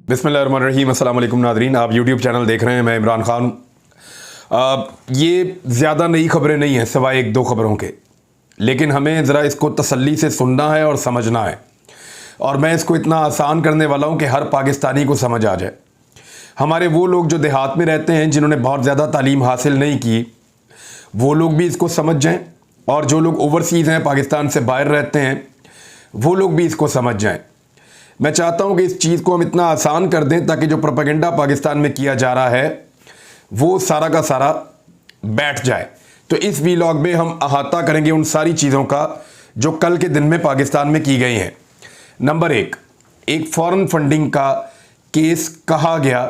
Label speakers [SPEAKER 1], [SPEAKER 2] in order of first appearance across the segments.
[SPEAKER 1] बिस्मिल्लाहिर्रहमानिर्रहीम। अस्सलाम वालेकुम नाज़रीन, आप यूट्यूब चैनल देख रहे हैं। मैं इमरान खान। ये ज़्यादा नई खबरें नहीं हैं सिवाय एक दो खबरों के, लेकिन हमें ज़रा इसको तसल्ली से सुनना है और समझना है। और मैं इसको इतना आसान करने वाला हूँ कि हर पाकिस्तानी को समझ आ जाए। हमारे वो लोग जो देहात में रहते हैं, जिन्होंने बहुत ज़्यादा तालीम हासिल नहीं की, वो लोग भी इसको समझ जाएँ, और जो लोग ओवरसीज़ हैं, पाकिस्तान से बाहर रहते हैं, वो लोग भी इसको समझ जाएँ। मैं चाहता हूं कि इस चीज़ को हम इतना आसान कर दें ताकि जो प्रोपेगेंडा पाकिस्तान में किया जा रहा है वो सारा का सारा बैठ जाए। तो इस वीलॉग में हम अहाता करेंगे उन सारी चीज़ों का जो कल के दिन में पाकिस्तान में की गई हैं। नंबर एक फॉरेन फंडिंग का केस कहा गया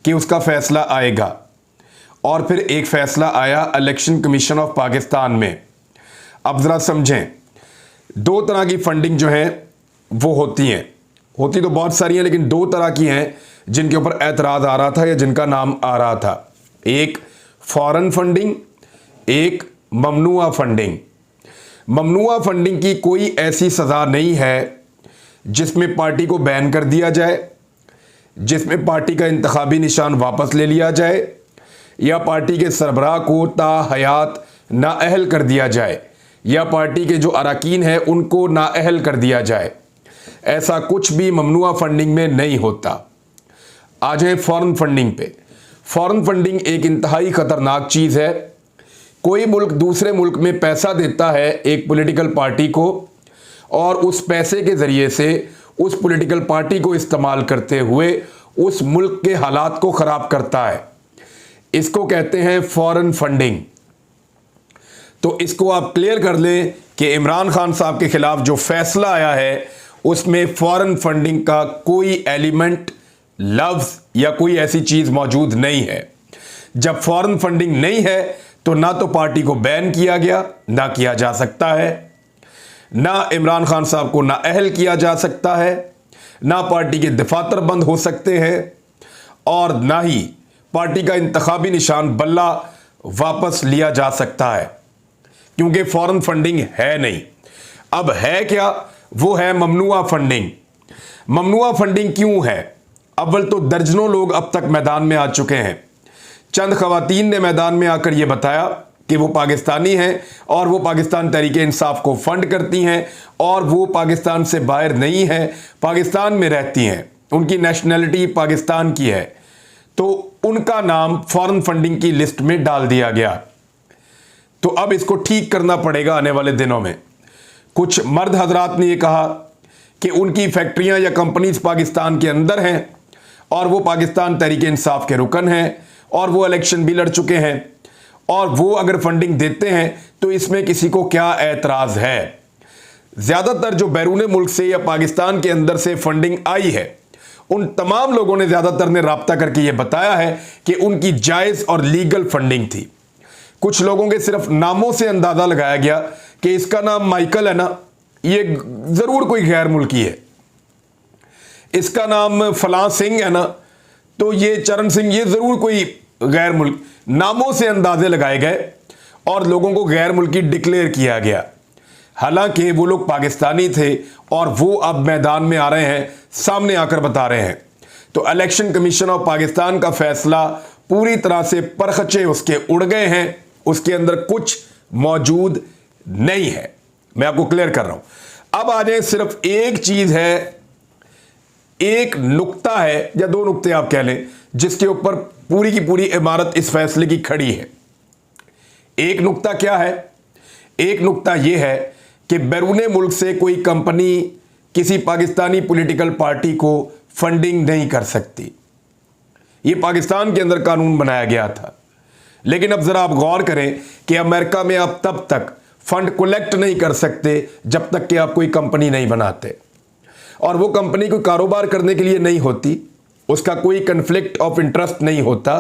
[SPEAKER 1] कि उसका फैसला आएगा, और फिर एक फ़ैसला आया इलेक्शन कमीशन ऑफ पाकिस्तान में। अब ज़रा समझें, दो तरह की फंडिंग जो है वो होती तो बहुत सारी हैं, लेकिन दो तरह की हैं जिनके ऊपर एतराज़ आ रहा था या जिनका नाम आ रहा था। एक फॉरेन फंडिंग, एक ममनुआ फंडिंग। ममनुआ फंडिंग की कोई ऐसी सज़ा नहीं है जिसमें पार्टी को बैन कर दिया जाए, जिसमें पार्टी का इंतखाबी निशान वापस ले लिया जाए, या पार्टी के सरबराह को ताहयात नाअहल कर दिया जाए, या पार्टी के जो अरकान हैं उनको नाअहल कर दिया जाए। ऐसा कुछ भी ममनुआ फंडिंग में नहीं होता। आ जाए फॉरेन फंडिंग पे। फॉरेन फंडिंग एक इंतहाई ख़तरनाक चीज़ है। कोई मुल्क दूसरे मुल्क में पैसा देता है एक पॉलिटिकल पार्टी को, और उस पैसे के ज़रिए से उस पॉलिटिकल पार्टी को इस्तेमाल करते हुए उस मुल्क के हालात को ख़राब करता है। इसको कहते हैं फॉरेन फंडिंग। तो इसको आप क्लियर कर लें कि इमरान खान साहब के ख़िलाफ़ जो फैसला आया है उसमें फॉरेन फंडिंग का कोई एलिमेंट, लफ्ज़ या कोई ऐसी चीज़ मौजूद नहीं है। जब फॉरेन फंडिंग नहीं है तो ना तो पार्टी को बैन किया गया, ना किया जा सकता है, ना इमरान खान साहब को नाअहल किया जा सकता है, ना पार्टी के दफातर बंद हो सकते हैं, और ना ही पार्टी का इंतखाबी निशान बल्ला वापस लिया जा सकता है, क्योंकि फॉरेन फंडिंग है नहीं। अब है क्या? वो है ममनुआ फंडिंग। ममनुआ फंडिंग क्यों है? अव्वल तो दर्जनों लोग अब तक मैदान में आ चुके हैं। चंद खवातीन ने मैदान में आकर यह बताया कि वो पाकिस्तानी हैं और वो पाकिस्तान तहरीक इंसाफ को फंड करती हैं, और वो पाकिस्तान से बाहर नहीं है, पाकिस्तान में रहती हैं, उनकी नेशनैलिटी पाकिस्तान की है। तो उनका नाम फॉरेन फंडिंग की लिस्ट में डाल दिया गया। तो अब इसको ठीक करना पड़ेगा आने वाले दिनों में। कुछ मर्द हजरात ने यह कहा कि उनकी फैक्ट्रियां या कंपनीज पाकिस्तान के अंदर हैं, और वो पाकिस्तान तहरीक इंसाफ के रुकन हैं, और वो इलेक्शन भी लड़ चुके हैं, और वो अगर फंडिंग देते हैं तो इसमें किसी को क्या एतराज़ है। ज़्यादातर जो बैरून मुल्क से या पाकिस्तान के अंदर से फंडिंग आई है, उन तमाम लोगों ने, ज़्यादातर ने राब्ता करके ये बताया है कि उनकी जायज़ और लीगल फंडिंग थी। कुछ लोगों के सिर्फ नामों से अंदाज़ा लगाया गया कि इसका नाम माइकल है ना, ये ज़रूर कोई गैर मुल्की है, इसका नाम फलां सिंह है ना, तो ये चरण सिंह, ये ज़रूर कोई गैर मुल्क। नामों से अंदाजे लगाए गए और लोगों को गैर मुल्की डिक्लेयर किया गया, हालांकि वो लोग पाकिस्तानी थे, और वो अब मैदान में आ रहे हैं, सामने आकर बता रहे हैं। तो इलेक्शन कमीशन ऑफ पाकिस्तान का फैसला पूरी तरह से परखचे उसके उड़ गए हैं, उसके अंदर कुछ मौजूद नहीं है। मैं आपको क्लियर कर रहा हूं। अब आ जाए, सिर्फ एक चीज है, एक नुक्ता है, या दो नुक्ते आप कह लें, जिसके ऊपर पूरी की पूरी इमारत इस फैसले की खड़ी है। एक नुक्ता क्या है? एक नुक्ता यह है कि बैरूने मुल्क से कोई कंपनी किसी पाकिस्तानी पॉलिटिकल पार्टी को फंडिंग नहीं कर सकती। यह पाकिस्तान के अंदर कानून बनाया गया था, लेकिन अब जरा आप गौर करें कि अमेरिका में आप तब तक फंड कलेक्ट नहीं कर सकते जब तक कि आप कोई कंपनी नहीं बनाते, और वो कंपनी कोई कारोबार करने के लिए नहीं होती, उसका कोई कन्फ्लिक्ट ऑफ इंटरेस्ट नहीं होता।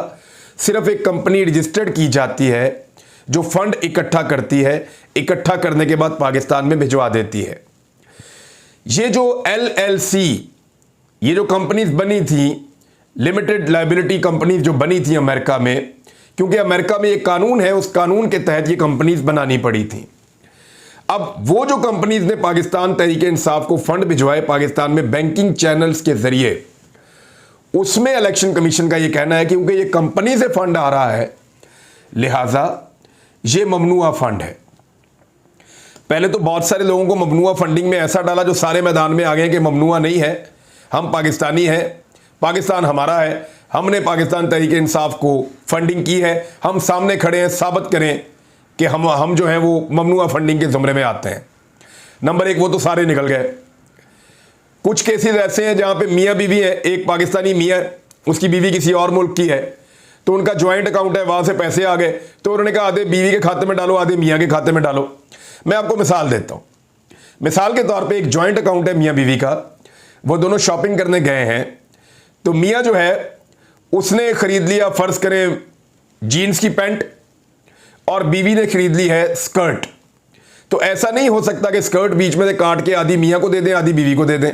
[SPEAKER 1] सिर्फ एक कंपनी रजिस्टर्ड की जाती है जो फंड इकट्ठा करती है, इकट्ठा करने के बाद पाकिस्तान में भिजवा देती है। ये जो LLC, ये जो कंपनीज बनी थी, लिमिटेड लायबिलिटी कंपनीज जो बनी थी अमेरिका में, क्योंकि अमेरिका में एक कानून है, उस कानून के तहत ये कंपनीज बनानी पड़ी थी। अब वो जो कंपनीज ने पाकिस्तान तहरीक इंसाफ को फंड भिजवाए पाकिस्तान में बैंकिंग चैनल्स के जरिए, उसमें इलेक्शन कमीशन का ये कहना है कि क्योंकि ये कंपनी से फंड आ रहा है, लिहाजा ये ममनुआ फंड है। पहले तो बहुत सारे लोगों को ममनुआ फंडिंग में ऐसा डाला जो सारे मैदान में आ गए कि ममनुआ नहीं है, हम पाकिस्तानी हैं, पाकिस्तान हमारा है, हमने पाकिस्तान तहरीक इंसाफ को फंडिंग की है, हम सामने खड़े हैं, साबित करें कि हम जो हैं वो ममनुआ फंडिंग के ज़ुमरे में आते हैं। नंबर एक, वो तो सारे निकल गए। कुछ केसेस ऐसे हैं जहां पे मियाँ बीवी है, एक पाकिस्तानी मियाँ, उसकी बीवी किसी और मुल्क की है, तो उनका ज्वाइंट अकाउंट है, वहां से पैसे आ गए, तो उन्होंने कहा आधे बीवी के खाते में डालो, आधे मियाँ के खाते में डालो। मैं आपको मिसाल देता हूँ। मिसाल के तौर पे एक ज्वाइंट अकाउंट है मियाँ बीवी का, वो दोनों शॉपिंग करने गए हैं, तो मियाँ जो है उसने खरीद लिया, फर्ज करें जीन्स की पैंट, और बीवी ने खरीद ली है स्कर्ट। तो ऐसा नहीं हो सकता कि स्कर्ट बीच में से काट के आधी मियाँ को दे दें, आधी बीवी को दे दें,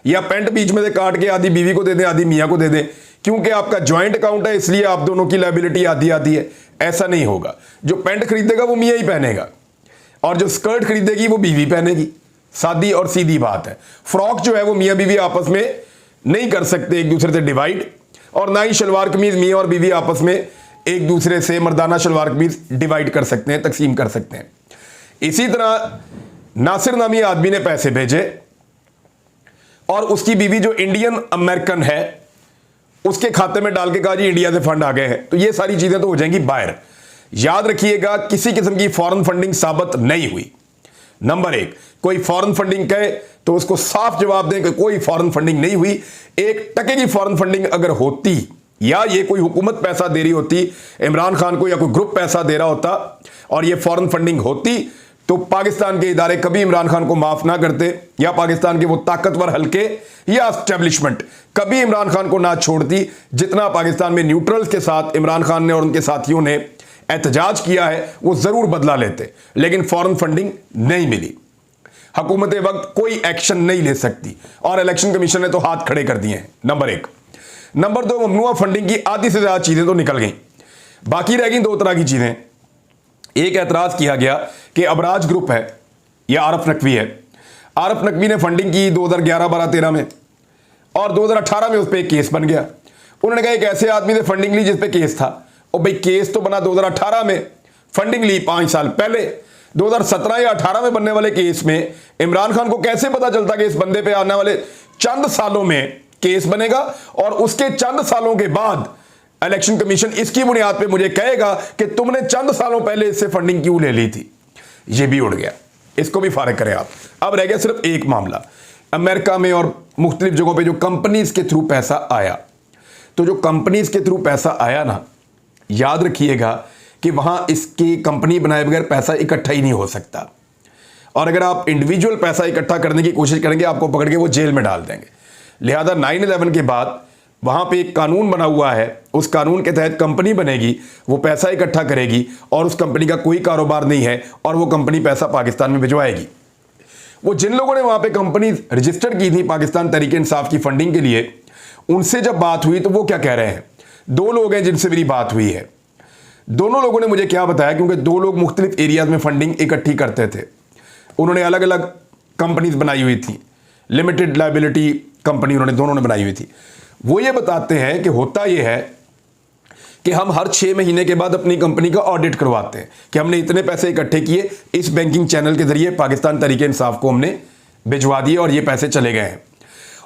[SPEAKER 1] या पैंट बीच में से काट के आधी बीवी को दे दें, आधी मियाँ को दे दें, क्योंकि आपका ज्वाइंट अकाउंट है इसलिए आप दोनों की लायबिलिटी आधी आधी है। ऐसा नहीं होगा। जो पैंट खरीदेगा वो मियाँ ही पहनेगा, और जो स्कर्ट खरीदेगी वो बीवी पहनेगी। सादी और सीधी बात है। फ्रॉक जो है वो मियाँ बीवी आपस में नहीं कर सकते एक दूसरे से डिवाइड, और ना ही शलवार कमीज मियाँ और बीवी आपस में एक दूसरे से मर्दाना शलवार कमीज डिवाइड कर सकते हैं, तकसीम कर सकते हैं। इसी तरह नासिर नामी आदमी ने पैसे भेजे और उसकी बीवी जो इंडियन अमेरिकन है उसके खाते में डाल के कहा जी इंडिया से फंड आ गए हैं, तो ये सारी चीजें तो हो जाएंगी बाहर। याद रखिएगा, किसी किस्म की फॉरेन फंडिंग साबित नहीं हुई। नंबर एक, कोई फॉरेन फंडिंग कहे तो उसको साफ जवाब दें कि कोई फॉरेन फंडिंग नहीं हुई। 1% की फॉरेन फंडिंग अगर होती, या ये कोई हुकूमत पैसा दे रही होती इमरान खान को, या कोई ग्रुप पैसा दे रहा होता और ये फॉरेन फंडिंग होती, तो पाकिस्तान के इदारे कभी इमरान खान को माफ ना करते, या पाकिस्तान के वो ताकतवर हल्के या एस्टेब्लिशमेंट कभी इमरान खान को ना छोड़ती, जितना पाकिस्तान में न्यूट्रल्स के साथ इमरान खान ने और उनके साथियों ने एहतजाज किया है वो जरूर बदला लेते। लेकिन फॉरेन फंडिंग नहीं मिली, हुकूमत वक्त कोई एक्शन नहीं ले सकती, और इलेक्शन कमीशन ने तो हाथ खड़े कर दिए हैं। नंबर एक। नंबर दो, ममनुआ फंडिंग की आधी से ज्यादा चीजें तो निकल गई, बाकी रह गई दो तरह की चीजें। एक एतराज किया गया कि अबराज ग्रुप है या आरफ नकवी है, आरफ नकवी ने फंडिंग की 2011, 12, 13 में, और 2018 में उस पर एक केस बन गया। उन्होंने कहा एक ऐसे आदमी से फंडिंग ली जिस पे केस था, और भाई केस तो बना 2018 में, फंडिंग ली 5 साल पहले। 2017 या 18 में बनने वाले केस में इमरान खान को कैसे पता चलता कि इस बंदे पे आने वाले चंद सालों में केस बनेगा, और उसके चंद सालों के बाद इलेक्शन कमीशन इसकी बुनियाद पे मुझे कहेगा कि तुमने चंद सालों पहले इससे फंडिंग क्यों ले ली थी। ये भी उड़ गया, इसको भी फारिग करें आप। अब रह गया सिर्फ एक मामला, अमेरिका में और मुख्तलिफ जगहों पे जो कंपनीज के थ्रू पैसा आया। तो जो कंपनीज के थ्रू पैसा आया ना, याद रखिएगा कि वहां इसकी कंपनी बनाए बगैर पैसा इकट्ठा ही नहीं हो सकता, और अगर आप इंडिविजुअल पैसा इकट्ठा करने की कोशिश करेंगे आपको पकड़ के वो जेल में डाल देंगे। लिहाजा 9/11 के बाद वहां पे एक कानून बना हुआ है, उस कानून के तहत कंपनी बनेगी, वो पैसा इकट्ठा करेगी, और उस कंपनी का कोई कारोबार नहीं है, और वो कंपनी पैसा पाकिस्तान में भिजवाएगी। वो जिन लोगों ने वहां पे कंपनी रजिस्टर की थी पाकिस्तान तहरीक इंसाफ की फंडिंग के लिए, उनसे जब बात हुई तो वो क्या कह रहे हैं। 2 लोग हैं जिनसे मेरी बात हुई है, दोनों लोगों ने मुझे क्या बताया, क्योंकि 2 लोग मुख्तलिफ एरियाज में फंडिंग इकट्ठी करते थे, उन्होंने अलग अलग कंपनीज बनाई हुई थी, लिमिटेड लायबिलिटी कंपनी उन्होंने दोनों ने बनाई हुई थी। वो ये बताते हैं कि होता ये है कि हम हर 6 महीने के बाद अपनी कंपनी का ऑडिट करवाते हैं कि हमने इतने पैसे इकट्ठे किए, इस बैंकिंग चैनल के जरिए पाकिस्तान तहरीक इंसाफ को हमने भिजवा दिए और ये पैसे चले गए हैं।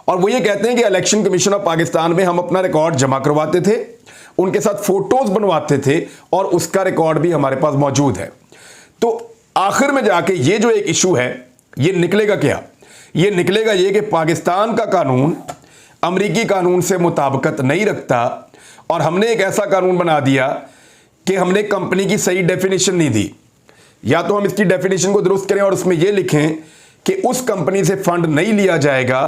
[SPEAKER 1] और वो ये कहते हैं कि इलेक्शन कमीशन ऑफ पाकिस्तान में हम अपना रिकॉर्ड जमा करवाते थे, उनके साथ फोटोज बनवाते थे, और उसका रिकॉर्ड भी हमारे पास मौजूद है। तो आखिर में जाके ये जो एक इशू है, ये निकलेगा क्या? ये निकलेगा ये कि पाकिस्तान का कानून अमरीकी कानून से मुताबिकत नहीं रखता, और हमने एक ऐसा कानून बना दिया कि हमने कंपनी की सही डेफिनेशन नहीं दी। या तो हम इसकी डेफिनेशन को दुरुस्त करें और उसमें यह लिखें कि उस कंपनी से फंड नहीं लिया जाएगा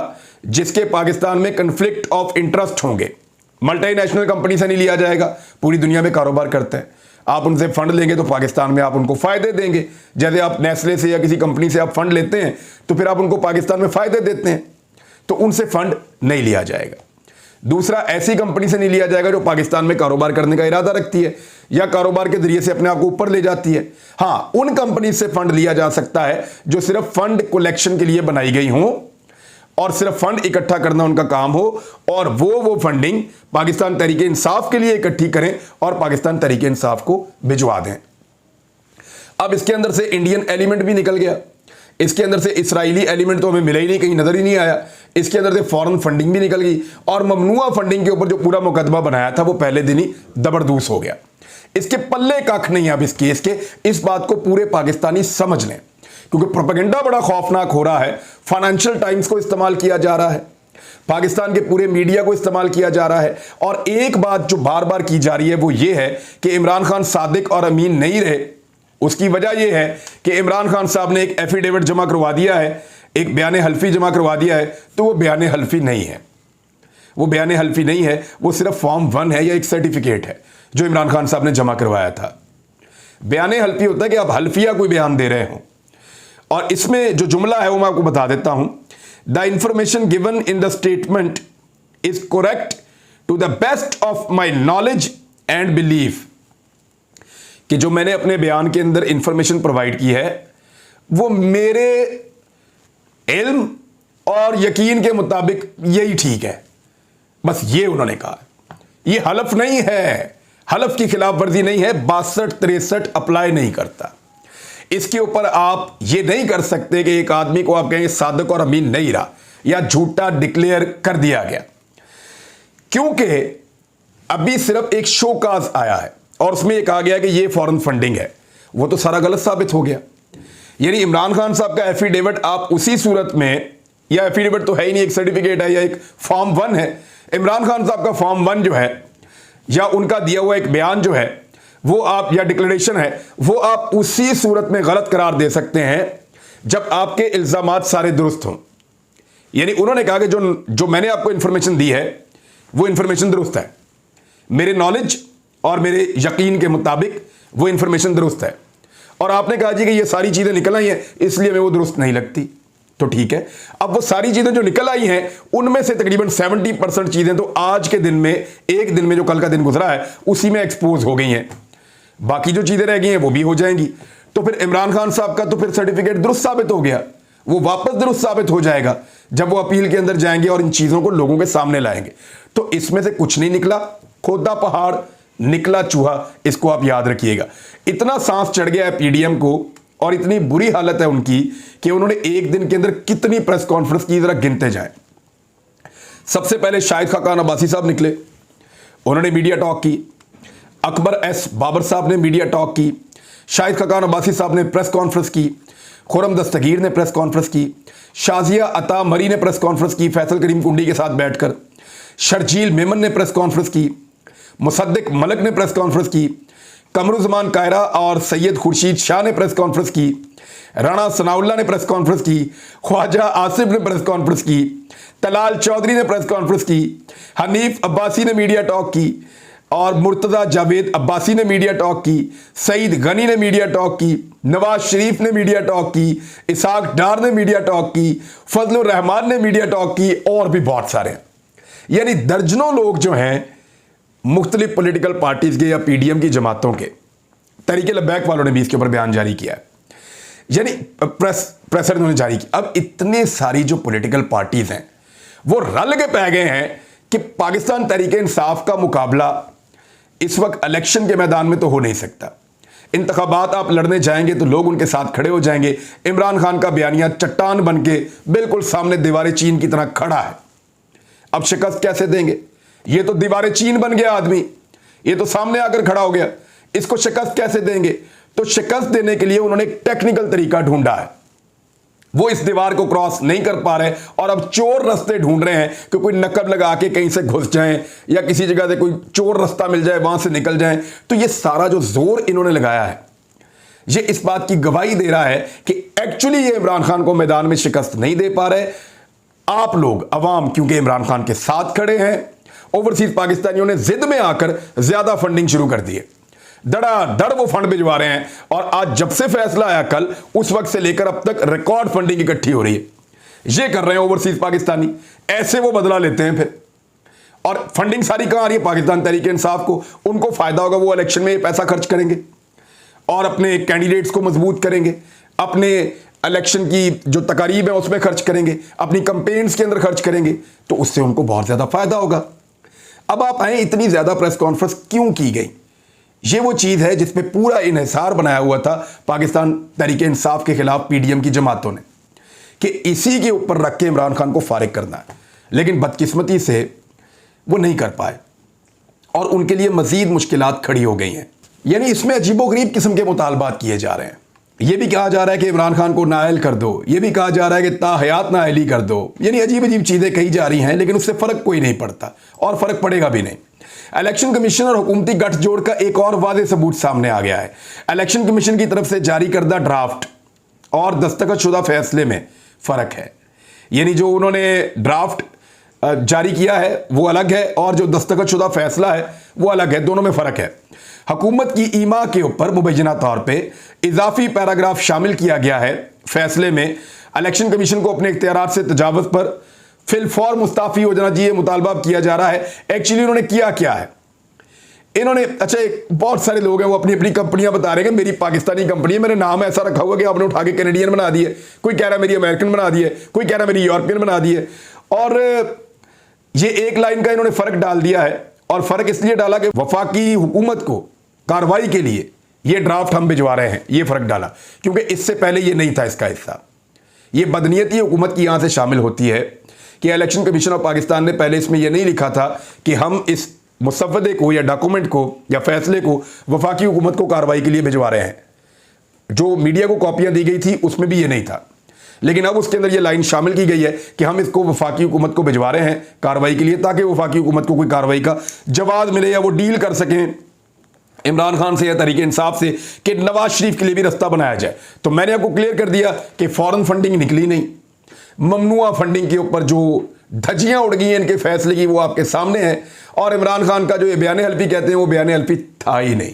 [SPEAKER 1] जिसके पाकिस्तान में कन्फ्लिक्ट ऑफ इंटरेस्ट होंगे। मल्टीनेशनल कंपनी से नहीं लिया जाएगा, पूरी दुनिया में कारोबार करते हैं, आप उनसे फंड लेंगे तो पाकिस्तान में आप उनको फायदे देंगे। जैसे आप नेस्ले से या किसी कंपनी से आप फंड लेते हैं तो फिर आप उनको पाकिस्तान में फायदे देते हैं, तो उनसे फंड नहीं लिया जाएगा। दूसरा, ऐसी कंपनी से नहीं लिया जाएगा जो पाकिस्तान में कारोबार करने का इरादा रखती है या कारोबार के जरिए से अपने आप को ऊपर ले जाती है। हाँ, उन कंपनी से फंड लिया जा सकता है जो सिर्फ फंड कलेक्शन के लिए बनाई गई हों और सिर्फ फंड इकट्ठा करना उनका काम हो, और वो फंडिंग पाकिस्तान तहरीक इंसाफ के लिए इकट्ठी करें और पाकिस्तान तहरीक इंसाफ को भिजवा दें। अब इसके अंदर से इंडियन एलिमेंट भी निकल गया, इसके अंदर से इस्राइली एलिमेंट तो हमें मिला ही नहीं, कहीं नजर ही नहीं आया, इसके अंदर से फॉरेन फंडिंग भी निकल गई, और ममनुआ फंडिंग के ऊपर जो पूरा मुकदमा बनाया था वो पहले दिन ही दबरदूस हो गया। इसके पल्ले कख नहीं है अब इस केस के। इस बात को पूरे पाकिस्तानी समझ लें, क्योंकि प्रोपेगेंडा बड़ा खौफनाक हो रहा है। फाइनेंशियल टाइम्स को इस्तेमाल किया जा रहा है, पाकिस्तान के पूरे मीडिया को इस्तेमाल किया जा रहा है, और एक बात जो बार बार की जा रही है वो ये है कि इमरान खान सादिक और अमीन नहीं रहे। उसकी वजह यह है कि इमरान खान साहब ने एक एफिडेविट जमा करवा दिया है, एक बयान हल्फी जमा करवा दिया है, तो वो बयान हल्फी नहीं है, वो बयान हल्फी नहीं है, वो सिर्फ फॉर्म 1 है या एक सर्टिफिकेट है जो इमरान खान साहब ने जमा करवाया था। बयान हल्फी होता है कि आप हल्फिया कोई बयान दे रहे हो, और इसमें जो जुमला है वो मैं आपको बता देता हूं। The information given in the statement is correct to the best of my knowledge and belief, कि जो मैंने अपने बयान के अंदर इंफॉर्मेशन प्रोवाइड की है वो मेरे इल्म और यकीन के मुताबिक यही ठीक है, बस ये उन्होंने कहा। ये हलफ नहीं है, हलफ की खिलाफ वर्जी नहीं है, 62-63 अप्लाई नहीं करता। इसके ऊपर आप ये नहीं कर सकते कि एक आदमी को आप कहेंगे सादिक और अमीन नहीं रहा या झूठा डिक्लेयर कर दिया गया, क्योंकि अभी सिर्फ एक शोकाज आया है और उसमें यह कहा गया कि ये फॉरेन फंडिंग है। वो तो सारा गलत साबित हो गया। यानी इमरान खान साहब का एफिडेविट आप उसी सूरत में, या एफिडेविट तो है ही नहीं, एक सर्टिफिकेट है या एक फॉर्म 1 है। इमरान खान साहब का फॉर्म 1 जो है या उनका दिया हुआ एक बयान जो है वो आप, या डिक्लेरेशन है, वो आप उसी सूरत में गलत करार दे सकते हैं जब आपके इल्जामात सारे दुरुस्त हों। यानी उन्होंने कहा कि जो मैंने आपको इंफॉर्मेशन दी है वो इंफॉर्मेशन दुरुस्त है, मेरे नॉलेज और मेरे यकीन के मुताबिक वो इंफॉर्मेशन दुरुस्त है, और आपने कहा जी कि ये सारी चीजें निकल आई हैं इसलिए हमें वो दुरुस्त नहीं लगती। तो ठीक है, अब वो सारी चीजें जो निकल आई हैं उनमें से तकरीबन 70% चीजें तो आज के दिन में, एक दिन में जो कल का दिन गुजरा है उसी में एक्सपोज हो गई हैं, बाकी जो चीजें रह गई हैं वो भी हो जाएंगी। तो फिर इमरान खान साहब का तो फिर सर्टिफिकेट दुरुस्त साबित हो गया, वो वापस दुरुस्त साबित हो जाएगा जब वो अपील के अंदर जाएंगे और इन चीजों को लोगों के सामने लाएंगे। तो इसमें से कुछ नहीं निकला, खोदा पहाड़ निकला चूहा, इसको आप याद रखिएगा। इतना सांस चढ़ गया है पीडीएम को और इतनी बुरी हालत है उनकी कि उन्होंने एक दिन के अंदर कितनी प्रेस कॉन्फ्रेंस की, जरा गिनते जाएं। सबसे पहले शाहिद खाकान अब्बासी साहब निकले, उन्होंने मीडिया टॉक की। अकबर एस बाबर साहब ने मीडिया टॉक की। शाहिद खाकान अब्बासी साहब ने प्रेस कॉन्फ्रेंस की। खुरम दस्तगीर ने प्रेस कॉन्फ्रेंस की। शाजिया अता मरी ने प्रेस कॉन्फ्रेंस की फैसल करीम कुंडी के साथ बैठकर। शर्जील मेमन ने प्रेस कॉन्फ्रेंस की। मुसद्दिक मलिक ने प्रेस कॉन्फ्रेंस की। कमरुज़मान कायरा और सैयद खुर्शीद शाह ने प्रेस कॉन्फ्रेंस की। राणा सनाउल्लाह ने प्रेस कॉन्फ्रेंस की। ख्वाजा आसिफ ने प्रेस कॉन्फ्रेंस की। तलाल चौधरी ने प्रेस कॉन्फ्रेंस की। हनीफ अब्बासी ने मीडिया टॉक की, और मुर्तज़ा जावेद अब्बासी ने मीडिया टॉक की। सईद गनी ने मीडिया टॉक की। नवाज शरीफ ने मीडिया टॉक की। इसाक डार ने मीडिया टॉक की। फजलुर रहमान ने मीडिया टॉक की, और भी बहुत सारे। यानी दर्जनों लोग जो हैं मुख्तलिफ पॉलिटिकल पार्टीज के या पीडीएम की जमातों के, तहरीक लब्बैक वालों ने भी इसके ऊपर बयान जारी किया है, यानी प्रेसर उन्होंने जारी की। अब इतने सारी जो पॉलिटिकल पार्टीज हैं वो रल के पै गए हैं कि पाकिस्तान तहरीक इंसाफ का मुकाबला इस वक्त इलेक्शन के मैदान में तो हो नहीं सकता। इंतखाबात आप लड़ने जाएंगे तो लोग उनके साथ खड़े हो जाएंगे। इमरान खान का बयानिया चट्टान बन के बिल्कुल सामने दीवार चीन की तरह खड़ा है। अब शिकस्त कैसे देंगे? ये तो दीवार चीन बन गया आदमी, ये तो सामने आकर खड़ा हो गया, इसको शिकस्त कैसे देंगे? तो शिकस्त देने के लिए उन्होंने एक टेक्निकल तरीका ढूंढा है। वो इस दीवार को क्रॉस नहीं कर पा रहे और अब चोर रास्ते ढूंढ रहे हैं कि कोई नकब लगा के कहीं से घुस जाएं या किसी जगह से कोई चोर रास्ता मिल जाए, वहां से निकल जाएं। तो ये सारा जो जोर इन्होंने लगाया है ये इस बात की गवाही दे रहा है कि एक्चुअली ये इमरान खान को मैदान में शिकस्त नहीं दे पा रहे। आप लोग अवाम क्योंकि इमरान खान के साथ खड़े हैं, ओवरसीज पाकिस्तानियों ने जिद में आकर ज्यादा फंडिंग शुरू कर दी है, धड़ाधड़ वो फंड भिजवा रहे हैं। और आज जब से फैसला आया कल, उस वक्त से लेकर अब तक रिकॉर्ड फंडिंग इकट्ठी हो रही है। ये कर रहे हैं ओवरसीज पाकिस्तानी, ऐसे वो बदला लेते हैं फिर। और फंडिंग सारी कहां आ रही है? पाकिस्तान तहरीक इंसाफ को। उनको फायदा होगा, वो इलेक्शन में पैसा खर्च करेंगे और अपने कैंडिडेट्स को मजबूत करेंगे, अपने इलेक्शन की जो तकारीब है उसमें खर्च करेंगे, अपनी कंपेन्स के अंदर खर्च करेंगे, तो उससे उनको बहुत ज़्यादा फायदा होगा। अब आप आए, इतनी ज़्यादा प्रेस कॉन्फ्रेंस क्यों की गई? ये वो चीज़ है जिसमें पूरा इन्हिसार बनाया हुआ था पाकिस्तान तहरीक-ए-इंसाफ के खिलाफ पीडीएम की जमातों ने, कि इसी के ऊपर रख के इमरान खान को फारिग करना है। लेकिन बदकिस्मती से वो नहीं कर पाए और उनके लिए मजीद मुश्किलात खड़ी हो गई हैं। यानी इसमें अजीबोगरीब किस्म के मुतालबात किए जा रहे हैं। ये भी कहा जा रहा है कि इमरान खान को नाअहल कर दो, ये भी कहा जा रहा है कि ताहयात नाअहली कर दो। यानी अजीब अजीब चीज़ें कही जा रही हैं, लेकिन उससे फ़र्क कोई नहीं पड़ता और फ़र्क पड़ेगा भी नहीं। इलेक्शन कमीशन और हुकूमती गठजोड़ का एक और वाज़ेह सबूत सामने आ गया है। इलेक्शन कमीशन की तरफ से जारी करदा ड्राफ्ट और दस्तखतशुदा फैसले में फ़र्क है। यानी जो उन्होंने ड्राफ्ट जारी किया है वो अलग है और जो दस्तखतशुदा फैसला है वो अलग है, दोनों में फ़र्क है। हुकूमत की ईमा के ऊपर मुबैना तौर पे इजाफी पैराग्राफ शामिल किया गया है फैसले में। इलेक्शन कमीशन को अपने इख्तियारात से तजावुज़ पर फिलफौर मुस्ताफ़ी हो जाना चाहिए, मुतालबा किया जा रहा है। एक्चुअली उन्होंने किया क्या है, इन्होंने अच्छा बहुत सारे लोग हैं वो अपनी अपनी कंपनियां बता रहे हैं कि मेरी पाकिस्तानी कंपनी है, मेरे नाम ऐसा रखा हुआ कि आपने उठा के कैनेडियन बना दिए, कोई कह रहा है मेरी अमेरिकन बना दी है, कोई कह रहा है मेरी यूरोपियन बना दी है। और ये एक लाइन का इन्होंने फ़र्क डाल दिया है और फ़र्क इसलिए डाला कि वफाकी हुकूमत को कार्रवाई के लिए ये ड्राफ्ट हम भिजवा रहे हैं, ये फ़र्क डाला, क्योंकि इससे पहले ये नहीं था इसका हिस्सा। ये बदनीयती हुकूमत की यहाँ से शामिल होती है कि इलेक्शन कमीशन ऑफ पाकिस्तान ने पहले इसमें यह नहीं लिखा था कि हम इस मुसव्वदे को या डॉक्यूमेंट को या फैसले को वफाकी हुकूमत को कार्रवाई के लिए भिजवा रहे हैं। जो मीडिया को कॉपियाँ दी गई थी उसमें भी ये नहीं था, लेकिन अब उसके अंदर ये लाइन शामिल की गई है कि हम इसको वफाकी हुकूमत को भिजवा रहे हैं कार्रवाई के लिए, ताकि वफाकी हुकूमत को कोई कार्रवाई का जवाब मिले या वो डील कर सकें इमरान खान से या तहरीक इंसाफ से कि नवाज शरीफ के लिए भी रास्ता बनाया जाए। तो मैंने आपको क्लियर कर दिया कि फॉरेन फंडिंग निकली नहीं, ममनुआ फंडिंग के ऊपर जो धज्जियां उड़ गई हैं इनके फैसले की वो आपके सामने है। और इमरान खान का जो ये बयान हल्फी कहते हैं वो बयान हल्फी था ही नहीं।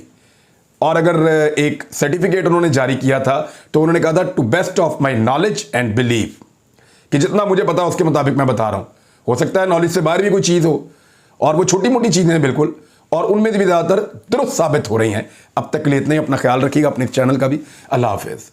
[SPEAKER 1] और अगर एक सर्टिफिकेट उन्होंने जारी किया था तो उन्होंने कहा था to best of my knowledge and believe, कि जितना मुझे पता उसके मुताबिक मैं बता रहा हूं। हो सकता है नॉलेज से बाहर भी कोई चीज़ हो और वो छोटी मोटी चीज़ें हैं बिल्कुल, और उनमें भी ज़्यादातर दुरुस्त साबित हो रही हैं। अब तक के लिए इतना ही, अपना ख्याल रखिएगा, अपने चैनल का भी। अल्लाह हाफिज़।